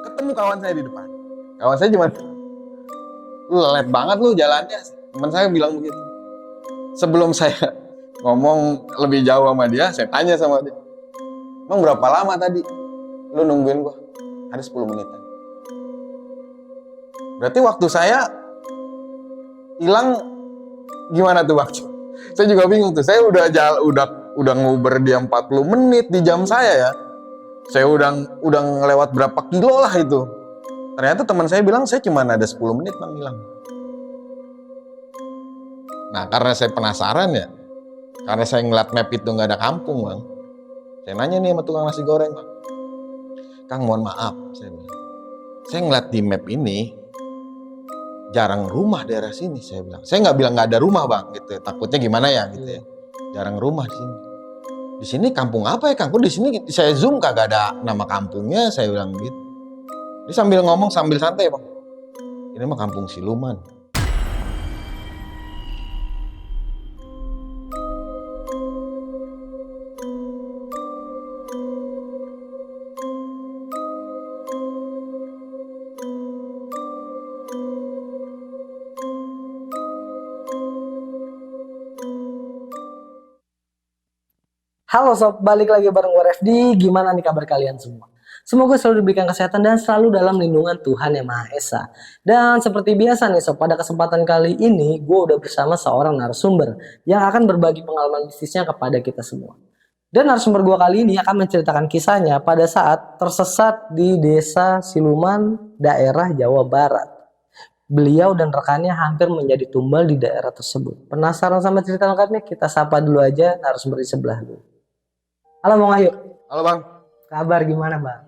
ketemu kawan saya di depan. Kawan saya cuma, lu lelet banget lu jalannya. Teman saya bilang begitu. Sebelum saya ngomong lebih jauh sama dia, saya tanya sama dia, emang berapa lama tadi lu nungguin gua? Ada 10 menitan. Berarti waktu saya hilang gimana tuh waktu? Saya juga bingung tuh. Saya udah nguber dia 40 menit di jam saya ya. Saya udah ngelewat berapa kilo lah itu. Ternyata teman saya bilang saya cuma ada 10 menit Bang hilang. Nah, karena saya penasaran ya. Karena saya ngeliat map itu nggak ada kampung Bang. Saya nanya nih sama tukang nasi goreng Bang. Kang mohon maaf, saya bilang. Saya ngeliat di map ini jarang rumah daerah sini, saya bilang. Saya nggak bilang nggak ada rumah Bang, gitu. Takutnya gimana ya, gitu ya. Jarang rumah di sini. Di sini kampung apa ya Kang? Kok di sini saya zoom kagak ada nama kampungnya, saya bilang gitu. Dia sambil ngomong sambil santai Bang. Ini mah kampung siluman. Halo sob, balik lagi bareng gue Refdi. Gimana nih kabar kalian semua? Semoga selalu diberikan kesehatan dan selalu dalam lindungan Tuhan Yang Maha Esa. Dan seperti biasa nih sob, pada kesempatan kali ini gue udah bersama seorang narasumber yang akan berbagi pengalaman bisnisnya kepada kita semua. Dan narasumber gue kali ini akan menceritakan kisahnya pada saat tersesat di desa Siluman, daerah Jawa Barat. Beliau dan rekannya hampir menjadi tumbal di daerah tersebut. Penasaran sama cerita lengkapnya? Kita sapa dulu aja narasumber di sebelah dulu. Halo Bang Ayu. Halo Bang. Kabar gimana Bang?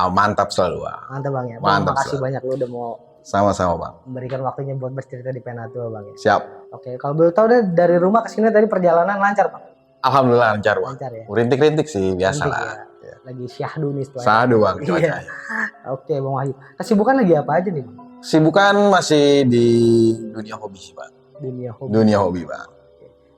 Mantap selalu Bang. Mantap Bang ya. Bang, Mantap makasih selalu. banyak lu udah mau Sama-sama Bang. memberikan waktunya buat bercerita di Penatua Bang ya. Siap. Oke, kalau boleh tahu deh dari rumah ke sini tadi perjalanan lancar Bang? Alhamdulillah lancar Bang. Lancar ya. Rintik-rintik sih biasa Rintik lah. ya. Lagi syahdu nih setelah. Sadu Bang. Iya. Oke Bang Wahyu. Kesibukan lagi apa aja nih Bang? Sibukan masih di dunia hobi sih Bang. Dunia hobi. Dunia hobi Bang.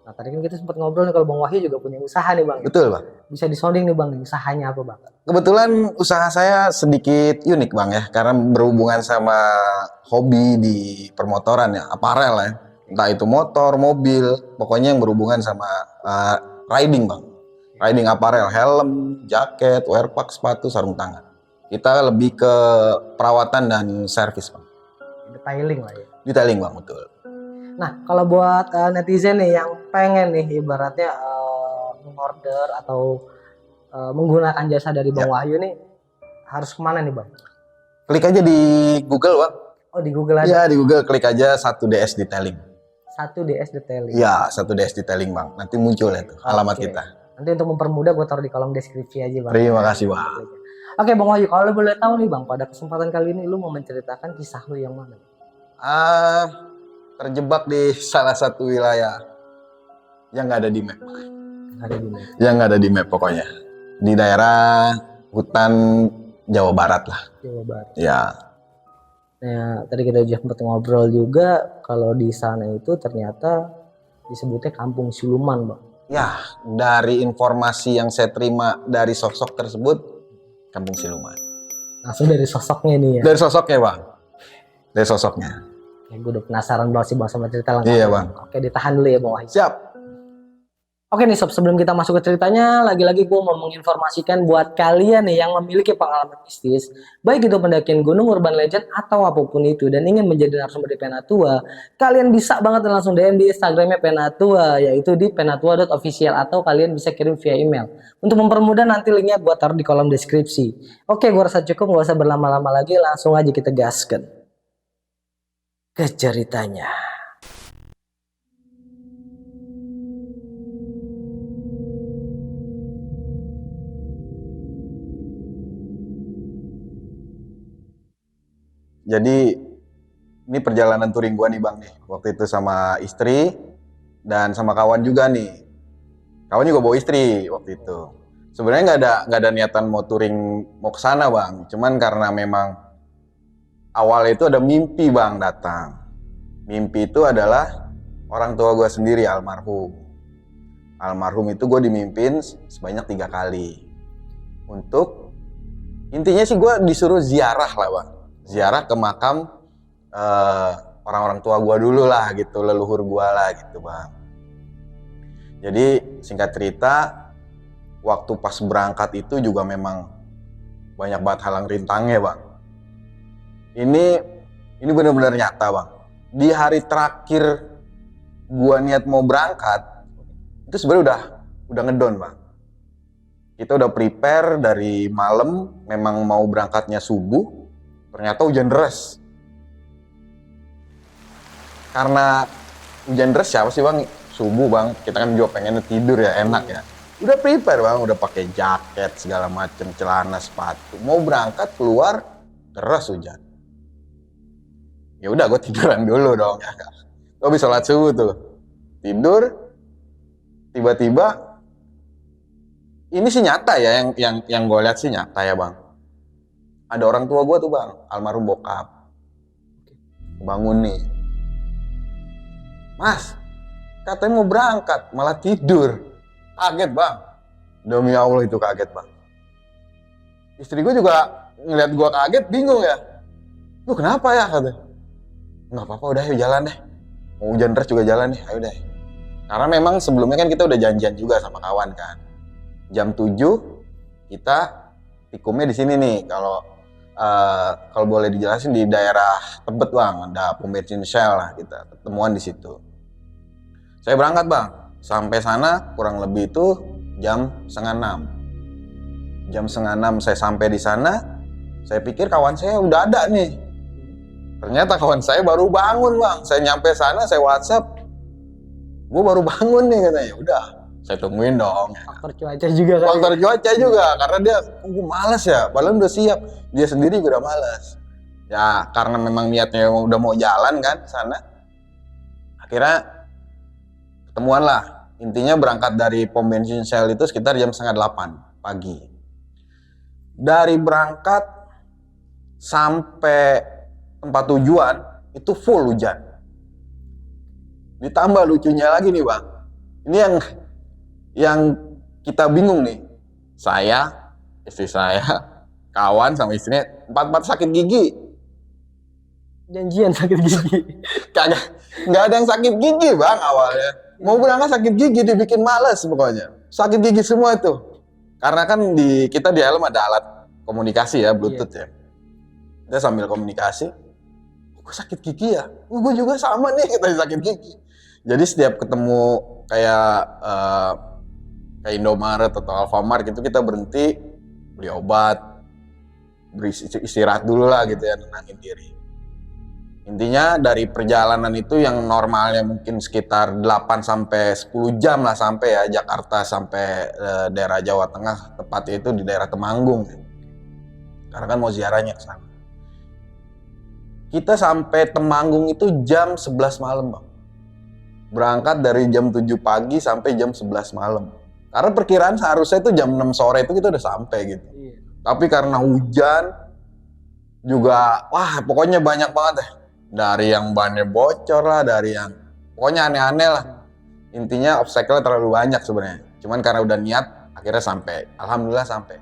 Nah tadi kan kita sempat ngobrol nih kalau Bang Wahyu juga punya usaha nih Bang. Betul Bang. Bisa disonding nih Bang, usahanya apa Bang? Kebetulan usaha saya sedikit unik Bang ya, karena berhubungan sama hobi di permotoran ya, aparel ya. Entah itu motor, mobil, pokoknya yang berhubungan sama riding Bang. Riding aparel, helm, jaket, wearpack, sepatu, sarung tangan. Kita lebih ke perawatan dan servis Bang. Detailing lah ya. Detailing Bang, betul. Nah kalau buat netizen nih yang pengen nih ibaratnya mengorder atau menggunakan jasa dari Bang Wahyu nih harus kemana nih Bang? Klik aja di Google Bang. Oh di Google aja? Iya di Google klik aja 1DS Detailing. 1DS Detailing? Iya 1DS Detailing Bang, nanti muncul ya tuh alamat kita. Nanti untuk mempermudah gue taruh di kolom deskripsi aja Bang. Terima kasih Bang. Oke Bang Wahyu, kalau boleh tahu nih Bang, pada kesempatan kali ini lu mau menceritakan kisah lu yang mana? Terjebak di salah satu wilayah yang nggak ada di map. Yang nggak ada di map pokoknya. Di daerah hutan Jawa Barat lah. Jawa Barat. Ya. Nah, tadi kita juga sempat ngobrol juga kalau di sana itu ternyata disebutnya Kampung Siluman, Bang. Ya, dari informasi yang saya terima dari sosok tersebut, Kampung Siluman. Langsung dari sosoknya nih ya. Dari sosoknya, Bang. Dari sosoknya. Ya, gue udah penasaran banget sih Bang sama cerita lengkap. Iya, Bang. Oke, ditahan dulu ya, Bang Wahyu. Siap. Oke nih sob, sebelum kita masuk ke ceritanya, lagi-lagi gue mau menginformasikan buat kalian nih yang memiliki pengalaman bisnis, baik itu pendakian gunung, urban legend, atau apapun itu, dan ingin menjadi narasumber di Penatua, kalian bisa banget langsung DM di Instagramnya Penatua, yaitu di penatua.official, atau kalian bisa kirim via email. Untuk mempermudah nanti linknya gue taruh di kolom deskripsi. Oke, gue rasa cukup, gak usah berlama-lama lagi, langsung aja kita gaskan ke ceritanya. Jadi ini perjalanan touring gua nih Bang nih. Waktu itu sama istri dan sama kawan juga nih. Kawan juga bawa istri waktu itu. Sebenarnya nggak ada niatan mau touring mau ke sana Bang. Cuman karena memang awal itu ada mimpi Bang datang. Mimpi itu adalah orang tua gua sendiri almarhum. Almarhum itu gue dimimpin sebanyak 3 kali untuk Intinya sih gue disuruh ziarah lah bang, ziarah ke makam orang-orang tua gue dulu lah gitu, leluhur gue lah gitu bang. Jadi singkat cerita, waktu pas berangkat itu juga memang banyak banget halang rintangnya bang. Ini benar-benar nyata bang. Di hari terakhir gue niat mau berangkat, itu sebenarnya udah ngedon bang. Kita udah prepare dari malam, memang mau berangkatnya subuh, ternyata hujan deras. Karena hujan deras siapa sih bang? Subuh bang, kita kan juga pengennya tidur ya, enak ya. Udah prepare bang, udah pakai jaket segala macem, celana, sepatu. Mau berangkat keluar, deras hujan. Ya udah, gue tiduran dulu dong. Gue habis sholat subuh tuh, tidur, tiba-tiba ini sih nyata ya, yang gue lihat sih nyata ya bang. Ada orang tua gue tuh bang, almarhum bokap, bangun nih, mas, katanya mau berangkat, malah tidur. Kaget bang, demi Allah itu kaget bang. Istri gue juga ngeliat gue kaget, bingung ya. Lu kenapa ya katanya? Nggak apa-apa, udah yuk jalan deh. Mau hujan deras juga jalan deh, ayo deh. Karena memang sebelumnya kan kita udah janjian juga sama kawan kan. Jam 7 kita tikumnya di sini nih. Kalau boleh dijelasin di daerah Tebet bang, ada pom bensin Shell lah, kita ketemuan di situ. Saya berangkat bang, sampai sana kurang lebih itu jam 5:30. Jam 5:30 saya sampai di sana. Saya pikir kawan saya udah ada nih. Ternyata kawan saya baru bangun bang. Saya nyampe sana, saya WhatsApp, gue baru bangun nih katanya. Udah, saya tungguin dong. Faktor cuaca juga kan? Faktor cuaca juga, karena dia, gue males ya, padahal udah siap. Dia sendiri juga udah males. Ya, karena memang niatnya udah mau jalan kan sana. Akhirnya ketemuan lah. Intinya berangkat dari pom bensin Shell itu sekitar jam 7:30 pagi. Dari berangkat sampai tempat tujuan itu full hujan. Ditambah lucunya lagi nih bang, ini yang kita bingung nih. Saya, istri saya, kawan sama istrinya, empat sakit gigi. Janjian sakit gigi. Kagak, nggak ada yang sakit gigi bang awalnya. Mau berangkat sakit gigi, dibikin males pokoknya. Sakit gigi semua itu. Karena kan kita di helm ada alat komunikasi ya, Bluetooth ya. Kita sambil komunikasi, gue sakit gigi ya? Gue juga sama nih, kita sakit gigi. Jadi setiap ketemu kayak Indomaret atau Alfamart gitu, kita berhenti beli obat, istirahat dulu lah gitu ya, nenangin diri. Intinya dari perjalanan itu yang normalnya mungkin sekitar 8-10 jam lah sampai ya, Jakarta sampai daerah Jawa Tengah, tepatnya itu di daerah Temanggung. Karena kan mau ziarahnya ke sana. Kita sampai Temanggung itu jam 11 malam bang. Berangkat dari jam 7 pagi sampai jam 11 malam. Karena perkiraan seharusnya itu jam 6 sore itu kita udah sampai gitu. Iya. Tapi karena hujan juga, wah pokoknya banyak banget deh. Dari yang bannya bocor lah, dari yang pokoknya aneh-aneh lah. Intinya obstacle terlalu banyak sebenarnya. Cuman karena udah niat, akhirnya sampai. Alhamdulillah sampai.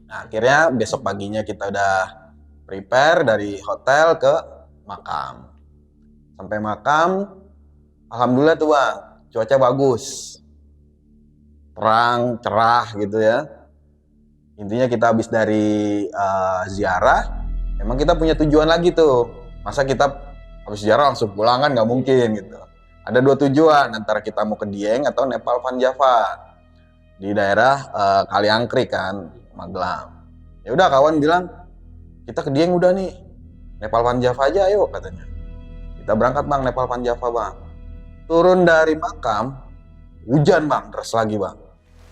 Nah, akhirnya besok paginya kita udah prepare dari hotel ke makam. Sampai makam, alhamdulillah tuh bang, cuaca bagus. Terang, cerah gitu ya. Intinya kita habis dari ziarah, memang kita punya tujuan lagi tuh. Masa kita habis ziarah langsung pulang kan nggak mungkin gitu. Ada 2 tujuan, antara kita mau ke Dieng atau Nepal Van Java. Di daerah Kaliangkrik kan, Magelang. Ya udah kawan bilang, kita ke Dieng udah nih, Nepal Van Java aja ayo katanya. Kita berangkat bang, Nepal Van Java bang. Turun dari makam, hujan bang, deras lagi bang.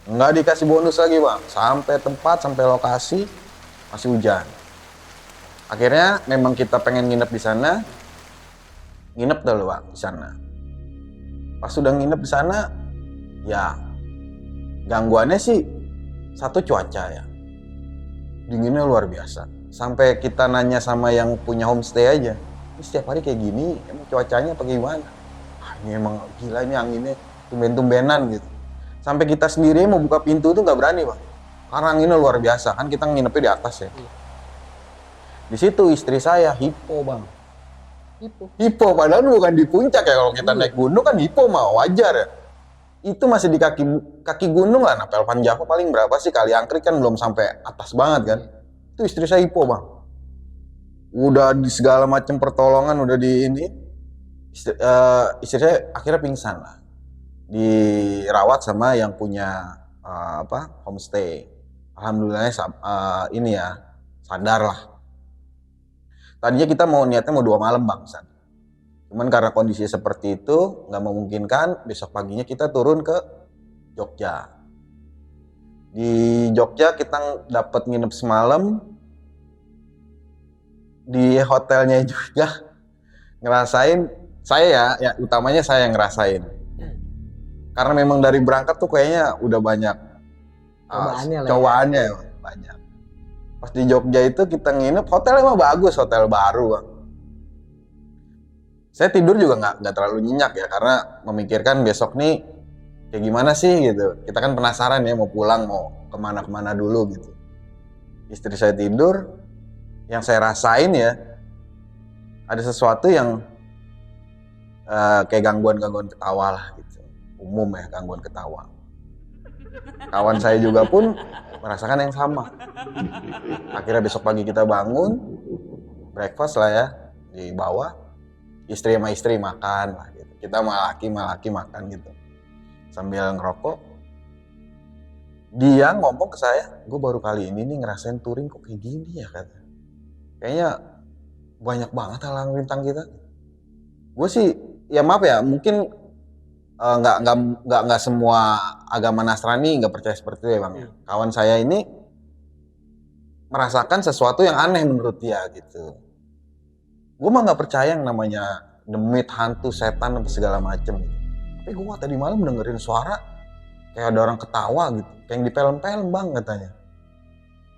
Nggak dikasih bonus lagi bang, sampai tempat, sampai lokasi masih hujan. Akhirnya memang kita pengen nginep di sana, nginep dulu bang di sana. Pas sudah nginep di sana, ya gangguannya sih satu cuaca ya, dinginnya luar biasa. Sampai kita nanya sama yang punya homestay aja, ini setiap hari kayak gini, emang cuacanya apa gimana? Ini emang gila ini anginnya tumben-tumbenan gitu. Sampai kita sendiri mau buka pintu tuh nggak berani bang, karena anginnya luar biasa kan, kita nginepnya di atas ya. Di situ istri saya hipo bang. Hipo padahal bukan di puncak ya, kalau kita naik gunung kan hipo mah wajar ya. Itu masih di kaki gunung lah. Nah, Pelvan Java paling berapa sih, Kali Angkrik kan belum sampai atas banget kan. Itu istri saya hipo bang. Udah di segala macam pertolongan udah di ini. Istri saya akhirnya pingsan lah. Dirawat sama yang punya homestay. Alhamdulillahnya ini ya sadar lah. Tadinya kita niatnya mau 2 malam bang. Cuman karena kondisi seperti itu nggak memungkinkan, besok paginya kita turun ke Jogja. Di Jogja kita dapat nginep semalam di hotelnya juga. Ngerasain saya ya utamanya saya yang ngerasain. Karena memang dari berangkat tuh kayaknya udah banyak cobaannya banyak. Pas di Jogja itu kita nginep, hotelnya emang bagus, hotel baru bang. Saya tidur juga nggak terlalu nyenyak ya, karena memikirkan besok nih kayak gimana sih gitu. Kita kan penasaran ya mau pulang, mau kemana-kemana dulu gitu. Istri saya tidur, yang saya rasain ya ada sesuatu yang kayak gangguan ketawa lah gitu. Umum ya gangguan ketawa. Kawan saya juga pun merasakan yang sama. Akhirnya besok pagi kita bangun, breakfast lah ya di bawah. Istri sama istri makan lah gitu. Kita sama laki makan gitu. Sambil ngerokok. Dia ngomong ke saya, gue baru kali ini nih ngerasain touring kok kayak gini ya kata. Kayaknya banyak banget halang rintang kita. Gue sih ya maaf ya, mungkin nggak semua agama Nasrani nggak percaya seperti itu ya bang. Kawan saya ini merasakan sesuatu yang aneh menurut dia gitu. Gue mah nggak percaya yang namanya demit, hantu, setan, dan segala macem. Tapi gue tadi malam dengerin suara kayak ada orang ketawa gitu, kayak yang di film-film bang katanya.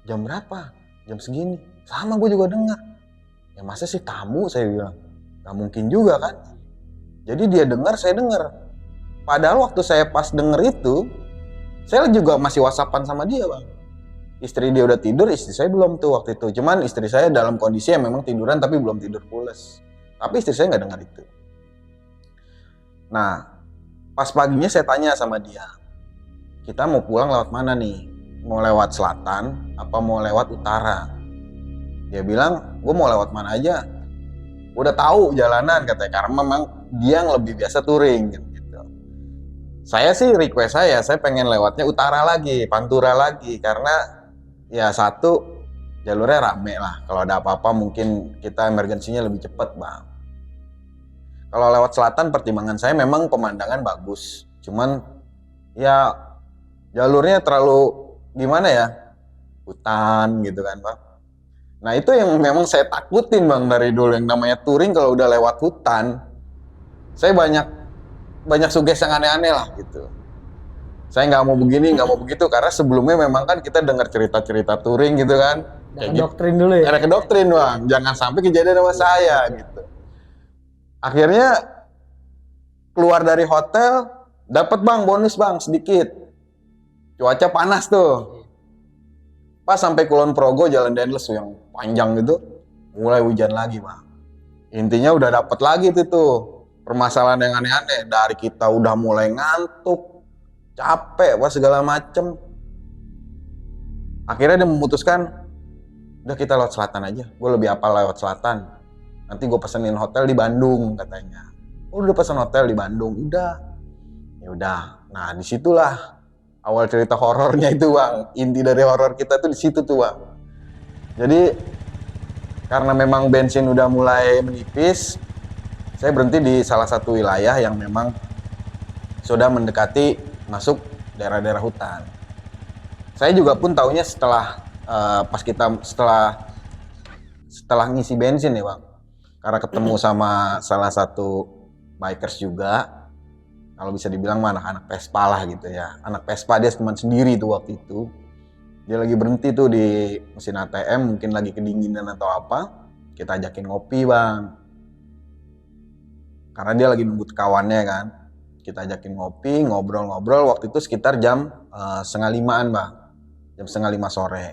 Jam berapa? Jam segini. Sama gue juga dengar. Ya masa sih tamu, saya bilang. Gak mungkin juga kan. Jadi dia dengar, saya dengar. Padahal waktu saya pas denger itu, saya juga masih whatsappan sama dia bang. Istri dia udah tidur, istri saya belum tuh waktu itu. Cuman istri saya dalam kondisi yang memang tiduran tapi belum tidur pules. Tapi istri saya nggak dengar itu. Nah, pas paginya saya tanya sama dia, kita mau pulang lewat mana nih? Mau lewat selatan apa mau lewat utara? Dia bilang, gue mau lewat mana aja. Gue udah tahu jalanan katanya, karena memang dia yang lebih biasa touring gitu. Saya sih request saya pengen lewatnya utara lagi, Pantura lagi, karena ya satu, jalurnya rame lah. Kalau ada apa-apa mungkin kita emergensinya lebih cepat bang. Kalau lewat selatan pertimbangan saya memang pemandangan bagus. Cuman ya jalurnya terlalu gimana ya, hutan gitu kan bang. Nah itu yang memang saya takutin bang dari dulu, yang namanya touring kalau udah lewat hutan. Saya banyak sugesti yang aneh-aneh lah gitu. Saya nggak mau begini, nggak mau begitu, karena sebelumnya memang kan kita dengar cerita-cerita touring gitu kan. Ada doktrin dulu ya. Ada ke doktrin bang, jangan sampai kejadian sama saya gitu. Akhirnya keluar dari hotel, dapat bang bonus bang sedikit. Cuaca panas tuh. Pas sampai Kulon Progo Jalan Dendles yang panjang gitu, mulai hujan lagi bang. Intinya udah dapat lagi tuh permasalahan yang aneh-aneh. Dari kita udah mulai ngantuk, capek, segala macem. Akhirnya dia memutuskan, udah kita lewat selatan aja. Gue lebih apal lewat selatan. Nanti gue pesenin hotel di Bandung katanya. Oh, udah pesen hotel di Bandung, udah. Ya udah. Nah disitulah awal cerita horornya itu bang. Inti dari horor kita tuh di situ tuh bang. Jadi karena memang bensin udah mulai menipis, saya berhenti di salah satu wilayah yang memang sudah mendekati masuk daerah-daerah hutan. Saya juga pun taunya setelah setelah ngisi bensin ya bang, karena ketemu sama salah satu bikers juga, kalau bisa dibilang mah anak-anak Vespa lah gitu ya. Anak Vespa, dia teman sendiri tuh waktu itu. Dia lagi berhenti tuh di mesin ATM, mungkin lagi kedinginan atau apa. Kita ajakin ngopi bang. karena dia lagi nunggu kawannya kan. Kita ajakin ngopi, ngobrol-ngobrol. Waktu itu sekitar jam 4:30 Bang. Jam 4:30 sore.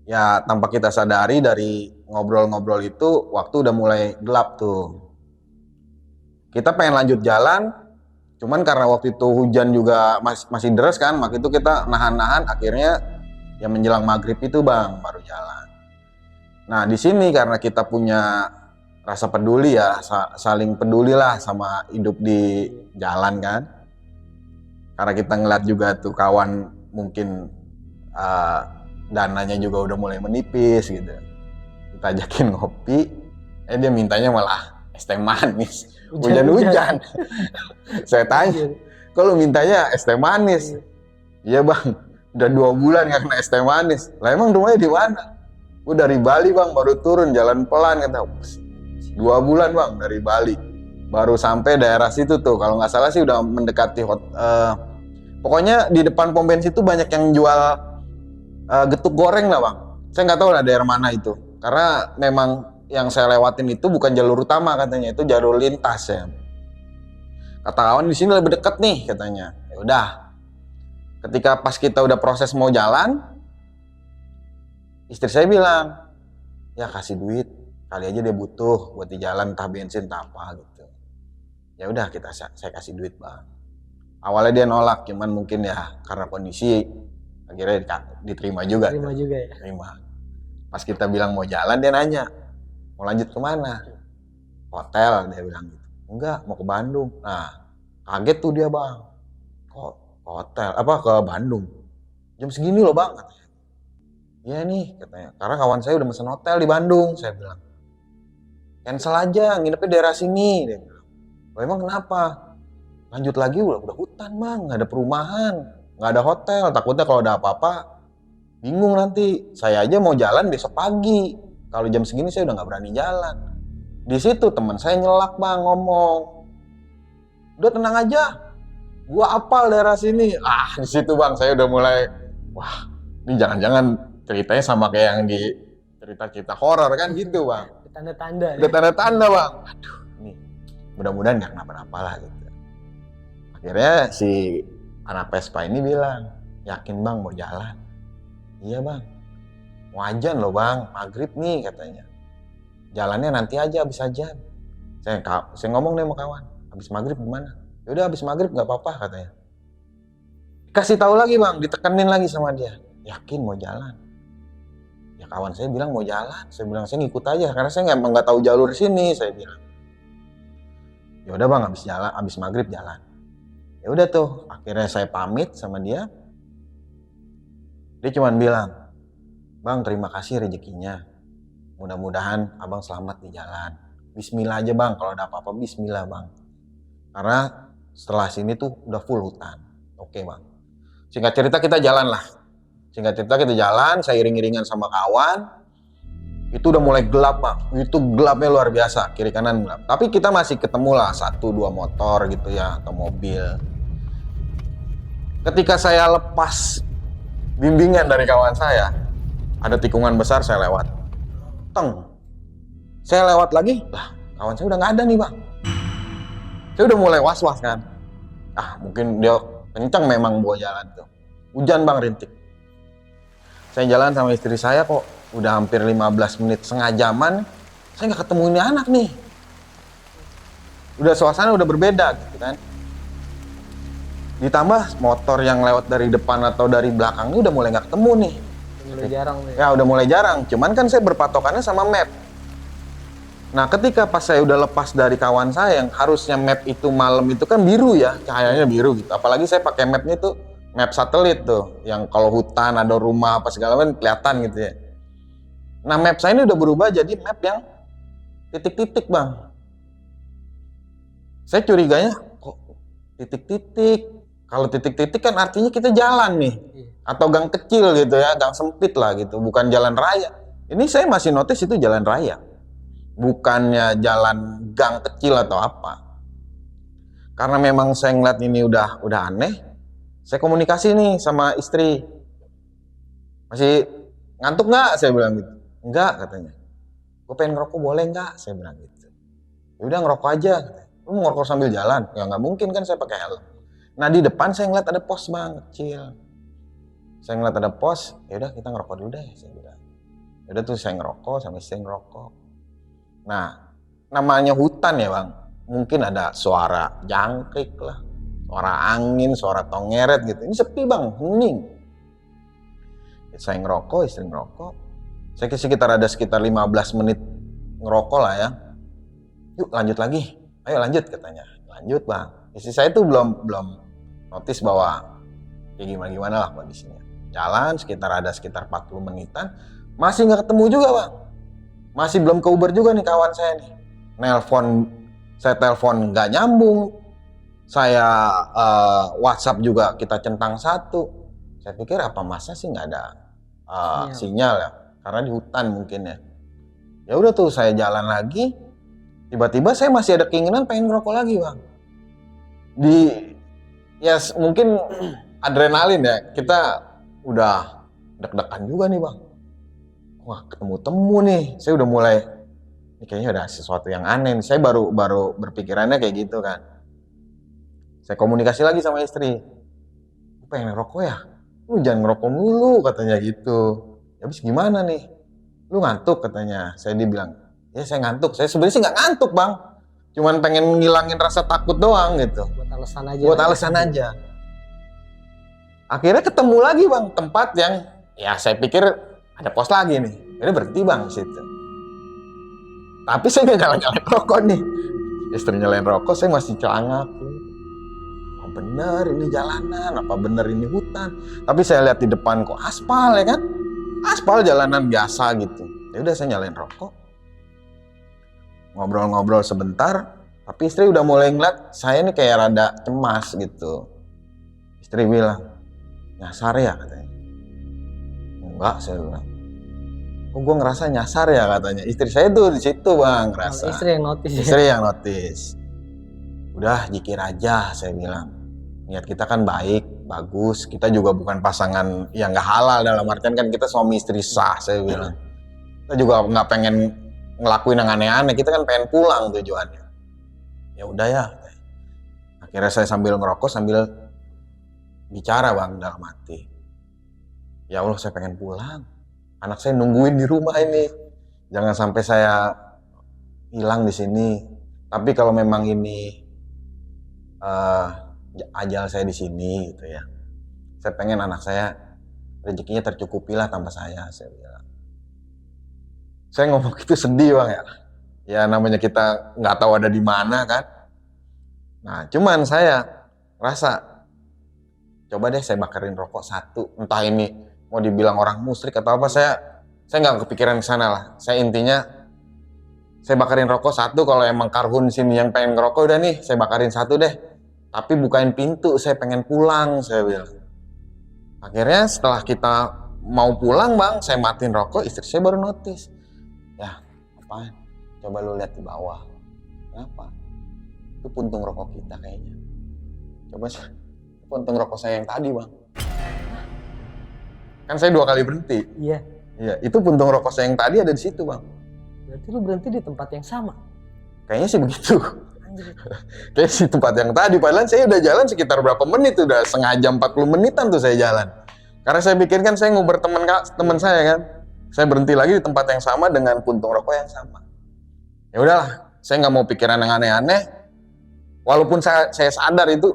Ya tanpa kita sadari dari ngobrol-ngobrol itu waktu udah mulai gelap tuh. Kita pengen lanjut jalan, cuman karena waktu itu hujan juga masih deras kan, makanya itu kita nahan-nahan, akhirnya ya menjelang maghrib itu Bang baru jalan. Nah di sini karena kita punya rasa peduli ya, saling peduli lah sama hidup di jalan kan. Karena kita ngeliat juga tuh kawan mungkin dananya juga udah mulai menipis gitu. Kita ajakin ngopi, dia mintanya malah es teh manis. Hujan-hujan. Saya tanya, kok lu mintanya es teh manis? Iya Bang, udah 2 bulan gak kena es teh manis. Lah emang rumahnya di mana? Gue dari Bali Bang, baru turun jalan pelan kata. 2 bulan Bang dari Bali. Baru sampai daerah situ tuh, kalau nggak salah sih udah mendekati pokoknya di depan pom bensin itu banyak yang jual getuk goreng lah Bang. Saya nggak tahu lah daerah mana itu. Karena memang yang saya lewatin itu bukan jalur utama katanya, itu jalur lintas ya. Kata kawan di sini lebih dekat nih katanya. Ya udah. Ketika pas kita udah proses mau jalan, istri saya bilang, ya kasih duit, kali aja dia butuh buat di jalan entah bensin entah apa gitu. Ya udah saya kasih duit Bang. Awalnya dia nolak, cuman mungkin ya karena kondisi akhirnya diterima juga. Terima juga ya. Terima. Pas kita bilang mau jalan dia nanya, mau lanjut kemana? Hotel dia bilang gitu. Enggak, mau ke Bandung. Nah kaget tuh dia Bang. Kok ke hotel? Apa ke Bandung? Jam segini loh Bang katanya. Iya nih katanya. Karena kawan saya udah mesen hotel di Bandung. Saya bilang cancel aja, nginepnya daerah sini. Dia bilang. Oh, emang kenapa? Lanjut lagi udah hutan Bang, nggak ada perumahan, nggak ada hotel. Takutnya kalau ada apa-apa bingung nanti. Saya aja mau jalan besok pagi. Kalau jam segini saya udah nggak berani jalan. Di situ teman saya nyelak Bang ngomong, udah tenang aja, gua apal daerah sini. Di situ Bang saya udah mulai, wah ini jangan-jangan ceritanya sama kayak yang di cerita-cerita horor kan gitu Bang. Tanda-tanda. Udah tanda-tanda Bang. Aduh, ini mudah-mudahan nggak kenapa-napa lah gitu. Akhirnya si anak Vespa ini bilang, yakin Bang mau jalan? Iya Bang, mau ajan loh Bang, maghrib nih katanya. Jalannya nanti aja habis ajan. Saya ngomong nih sama kawan, habis maghrib gimana? Ya udah habis maghrib nggak apa-apa katanya. Kasih tahu lagi Bang, ditekenin lagi sama dia, yakin mau jalan? Ya kawan saya bilang mau jalan, saya bilang saya ngikut aja karena saya nggak tahu jalur sini, saya bilang. Ya udah Bang, habis maghrib jalan. Ya udah tuh, akhirnya saya pamit sama dia. Dia cuma bilang, Bang terima kasih rezekinya. Mudah-mudahan abang selamat di jalan. Bismillah aja Bang, kalau ada apa-apa bismillah Bang. Karena setelah sini tuh udah full hutan. Oke Bang. Singkat cerita kita jalan lah. Saya iring-iringan sama kawan. Itu udah mulai gelap Bang. Itu gelapnya luar biasa, kiri kanan gelap. Tapi kita masih ketemu lah 1-2 motor gitu ya, atau mobil. Ketika saya lepas bimbingan dari kawan saya, ada tikungan besar saya lewat. Teng. Saya lewat lagi, lah kawan saya udah nggak ada nih Bang. Saya udah mulai was-was kan. Mungkin dia kencang memang bawa jalan tuh. Hujan Bang rintik. Saya jalan sama istri saya kok udah hampir 15 menit, setengah jaman, saya nggak ketemu ini anak nih. Udah suasana udah berbeda gitu kan. Ditambah motor yang lewat dari depan atau dari belakang ini udah mulai nggak ketemu nih. Mulai jarang nih. Ya udah mulai jarang. Cuman kan saya berpatokannya sama map. Nah ketika pas saya udah lepas dari kawan saya yang harusnya map itu malam itu kan biru ya, cahayanya biru gitu. Apalagi saya pakai mapnya tuh map satelit tuh, yang kalau hutan ada rumah apa segala macam kelihatan gitu ya. Nah map saya ini udah berubah jadi map yang titik-titik Bang. Saya curiganya kok titik-titik. Kalau titik-titik kan artinya kita jalan nih. Atau gang kecil gitu ya, gang sempit lah gitu. Bukan jalan raya. Ini saya masih notice itu jalan raya. Bukannya jalan gang kecil atau apa. Karena memang saya ngeliat ini udah aneh. Saya komunikasi nih sama istri. Masih ngantuk nggak? Saya bilang gitu. Enggak katanya. Gue pengen ngerokok boleh nggak? Saya bilang gitu. Ya udah ngerokok aja. Lu ngerokok sambil jalan? Ya nggak mungkin kan, saya pakai helm. Nah di depan saya ngeliat ada pos bang, kecil. Saya ngeliat ada pos, ya udah kita ngerokok dulu deh, saya bilang. Ya udah tuh saya ngerokok, sampai saya ngerokok. Nah, namanya hutan ya bang, mungkin ada suara jangkrik lah, suara angin, suara tongeret gitu. Ini sepi bang, hening. Saya ngerokok, istri ngerokok. Saya sekitar 15 menit ngerokok lah ya. Yuk lanjut lagi, ayo lanjut katanya. Lanjut bang. Istri saya tuh belum notice bahwa kayak gimana lah kondisinya. Jalan sekitar 40 menitan, masih nggak ketemu juga bang. Masih belum ke Uber juga nih kawan saya nih. Saya telepon nggak nyambung. Saya WhatsApp juga kita centang satu. Saya pikir apa masa sih nggak ada sinyal ya? Karena di hutan mungkin ya. Ya udah tuh saya jalan lagi. Tiba-tiba saya masih ada keinginan pengen ngerokok lagi bang. Mungkin adrenalin ya. Kita udah deg-degan juga nih bang. Wah ketemu nih. Saya udah mulai. Ini kayaknya ada sesuatu yang aneh. Saya baru berpikirannya kayak gitu kan. Saya komunikasi lagi sama istri. Pengen ngerokok ya? Lu jangan ngerokok mulu katanya gitu. Ya habis gimana nih? Lu ngantuk katanya. Saya dibilang, ya saya ngantuk. Saya sebenarnya sih nggak ngantuk bang. Cuman pengen ngilangin rasa takut doang gitu. Buat alasan aja. Akhirnya ketemu lagi bang tempat yang ya saya pikir ada pos lagi nih. Jadi berhenti bang di situ. Tapi saya nggak nyalain rokok nih. Istri nyalain rokok, saya masih celangap. Apa bener ini jalanan? Apa bener ini hutan? Tapi saya lihat di depan kok aspal ya kan? Aspal jalanan biasa gitu. Ya udah saya nyalain rokok. Ngobrol-ngobrol sebentar, tapi istri udah mulai ngeliat saya ini kayak rada cemas gitu. Istri bilang, nyasar ya katanya. Enggak, saya bilang. Kok gue ngerasa nyasar ya katanya. Istri saya tuh di situ bang ngerasa. Istri yang notice. Istri yang notice. Udah jikir aja saya bilang. Niat kita kan baik, bagus. Kita juga bukan pasangan yang nggak halal, dalam artian kan kita suami istri sah saya bilang. Kita juga nggak pengen ngelakuin yang aneh-aneh. Kita kan pengen pulang tujuannya. Ya udah ya. Akhirnya saya sambil ngerokok sambil bicara bang dalam hati. Ya Allah saya pengen pulang. Anak saya nungguin di rumah ini. Jangan sampai saya hilang di sini. Tapi kalau memang ini ajal saya di sini gitu ya. Saya pengen anak saya rezekinya tercukupi lah tanpa saya bilang. Saya ngomong gitu sedih bang ya. Ya namanya kita nggak tahu ada di mana kan. Nah cuman saya rasa coba deh saya bakarin rokok satu. Entah ini mau dibilang orang musyrik atau apa, saya nggak kepikiran ke sana lah. Saya intinya saya bakarin rokok satu. Kalau emang Karhun sini yang pengen ngerokok udah nih saya bakarin satu deh. Tapi bukain pintu, saya pengen pulang saya bilang. Akhirnya setelah kita mau pulang bang, saya matiin rokok, istri saya baru notice. Ya apaan? Coba lu lihat di bawah. Kenapa? Itu puntung rokok kita kayaknya. Coba sih, puntung rokok saya yang tadi bang. Kan saya 2 kali berhenti. Iya. Iya, itu puntung rokok saya yang tadi ada di situ bang. Berarti lu berhenti di tempat yang sama? Kayaknya sih begitu. Kayaknya sih tempat yang tadi. Padahal saya udah jalan sekitar berapa menit, udah setengah jam 40 menitan tuh saya jalan. Karena saya pikir kan saya nguber teman saya kan. Saya berhenti lagi di tempat yang sama dengan puntung rokok yang sama. Ya udahlah, saya nggak mau pikiran yang aneh-aneh. Walaupun saya sadar itu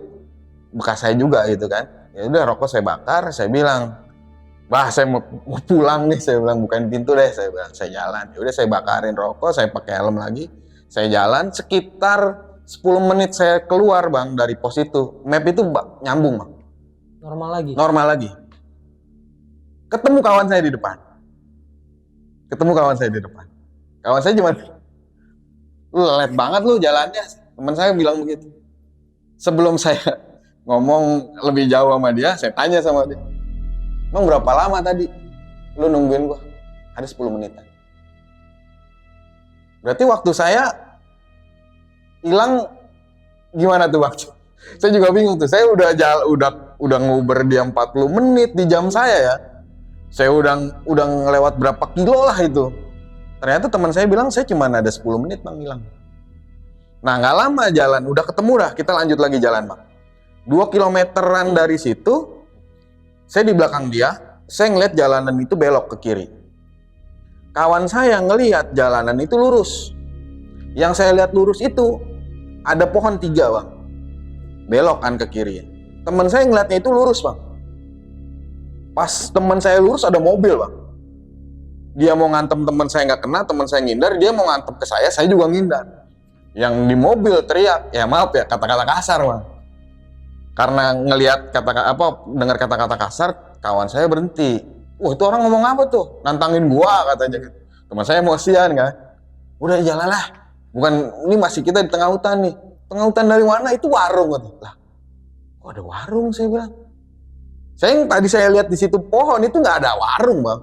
bekas saya juga gitu kan. Ya udah rokok saya bakar, saya bilang, "Bah, saya mau pulang nih," saya bilang, "bukain pintu deh," saya bilang, saya jalan. Ya udah saya bakarin rokok, saya pakai helm lagi. Saya jalan sekitar 10 menit saya keluar bang dari pos itu. Map itu nyambung bang. Normal lagi. Ketemu kawan saya di depan. Kawan saya cuma, "Lu lelet banget lu jalannya." Teman saya bilang begitu. Sebelum saya ngomong lebih jauh sama dia, saya tanya sama dia, "Emang berapa lama tadi lu nungguin gua?" Ada 10 menitan. Berarti waktu saya hilang gimana tuh waktu? Saya juga bingung tuh. Saya udah nguber dia 40 menit di jam saya ya. Saya udah ngelewat berapa kilo lah itu. Ternyata teman saya bilang saya cuma ada 10 menit bang hilang. Nah nggak lama jalan, udah ketemu dah, kita lanjut lagi jalan Bang. 2 kilometeran dari situ, saya di belakang dia, saya ngeliat jalanan itu belok ke kiri. Kawan saya ngeliat jalanan itu lurus. Yang saya lihat lurus itu, ada pohon 3 Bang. Belok kan ke kiri. Teman saya ngeliatnya itu lurus Bang. Pas teman saya lurus ada mobil Bang. Dia mau ngantem teman saya nggak kena, teman saya ngindar, dia mau ngantem ke saya juga ngindar. Yang di mobil teriak, ya maaf ya kata-kata kasar Bang. Karena ngelihat dengar kata-kata kasar, kawan saya berhenti. Wah itu orang ngomong apa tuh? Nantangin gua katanya. Teman saya emosian kan. Udah jalan lah. Bukan, ini masih kita di tengah hutan nih. Tengah hutan dari mana? Itu warung gitu. Lah, kok ada warung saya bilang. Yang tadi saya lihat di situ pohon itu nggak ada warung Bang.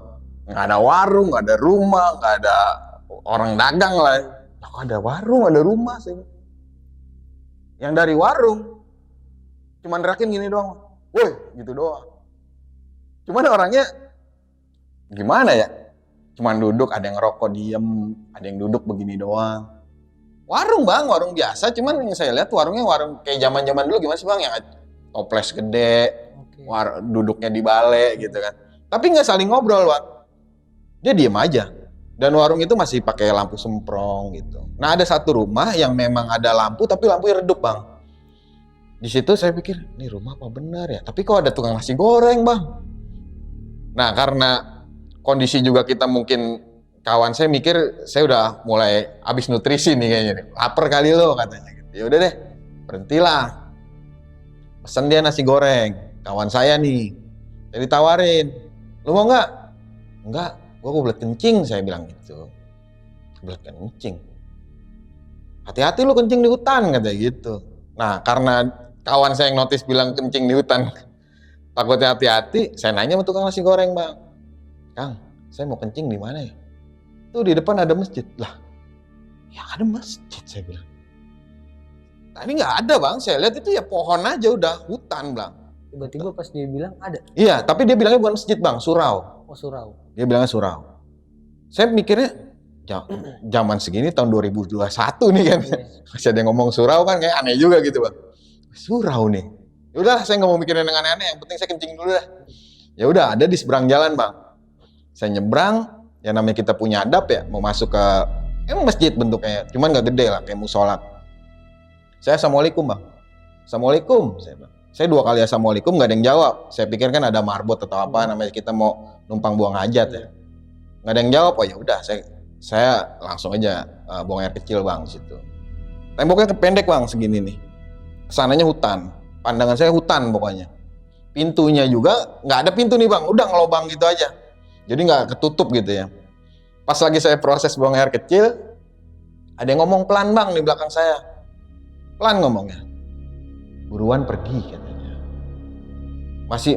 Nggak ada warung, nggak ada rumah, nggak ada orang dagang lah. Lah, kok ada warung, ada rumah sih. Yang dari warung cuman nerakin gini doang, woi gitu doang. Cuman orangnya gimana ya? Cuman duduk, ada yang ngerokok diem, ada yang duduk begini doang. Warung Bang, warung biasa. Cuman yang saya lihat warungnya warung kayak zaman-zaman dulu gimana sih Bang? Yang toples gede, duduknya di balai gitu kan. Tapi nggak saling ngobrol Bang. Dia diem aja. Dan warung itu masih pakai lampu semprong gitu. Nah ada satu rumah yang memang ada lampu tapi lampunya redup Bang. Di situ saya pikir, ini rumah apa benar ya? Tapi kok ada tukang nasi goreng Bang? Nah karena kondisi juga kita mungkin, kawan saya mikir saya udah mulai habis nutrisi nih kayaknya nih. Lapar kali lo katanya gitu. Ya udah deh, berhentilah. Pesen dia nasi goreng, kawan saya nih. Jadi tawarin, lu mau nggak? Enggak, gua kebelet kencing saya bilang gitu. Kebelet kencing. Hati-hati lu kencing di hutan katanya gitu. Nah karena kawan saya yang notice bilang kencing di hutan, takutnya hati-hati, saya nanya sama tukang nasi goreng Bang. Kang, saya mau kencing di mana ya? Tuh di depan ada masjid. Lah, ya ada masjid saya bilang. Tadi nggak ada Bang, saya lihat itu ya pohon aja udah hutan Bang. Tiba-tiba pas dia bilang ada. Iya, tapi dia bilangnya bukan masjid Bang, surau. Oh surau. Dia bilangnya surau. Saya mikirnya zaman segini tahun 2021 nih kan. Masih ada yang ngomong surau kan kayak aneh juga gitu Bang. Surau nih. Ya udah saya nggak mau mikirin yang aneh-aneh, yang penting saya kencing dulu dah. Ya udah ada di seberang jalan Bang. Saya nyebrang, ya namanya kita punya adab ya, mau masuk ke masjid bentuknya, cuman nggak gede lah kayak musola. Saya assalamualaikum Bang. Assalamualaikum saya bilang. Saya 2 kali assalamualaikum nggak ada yang jawab. Saya pikir kan ada marbot atau apa namanya, kita mau numpang buang hajat ya. Nggak ada yang jawab. Oh ya udah saya langsung aja buang air kecil Bang di situ. Temboknya pendek Bang segini nih. Kesananya hutan. Pandangan saya hutan pokoknya. Pintunya juga nggak ada pintu nih Bang. Udah ngelobang gitu aja. Jadi nggak ketutup gitu ya. Pas lagi saya proses buang air kecil, ada yang ngomong pelan Bang di belakang saya. Pelan ngomongnya. Buruan pergi katanya.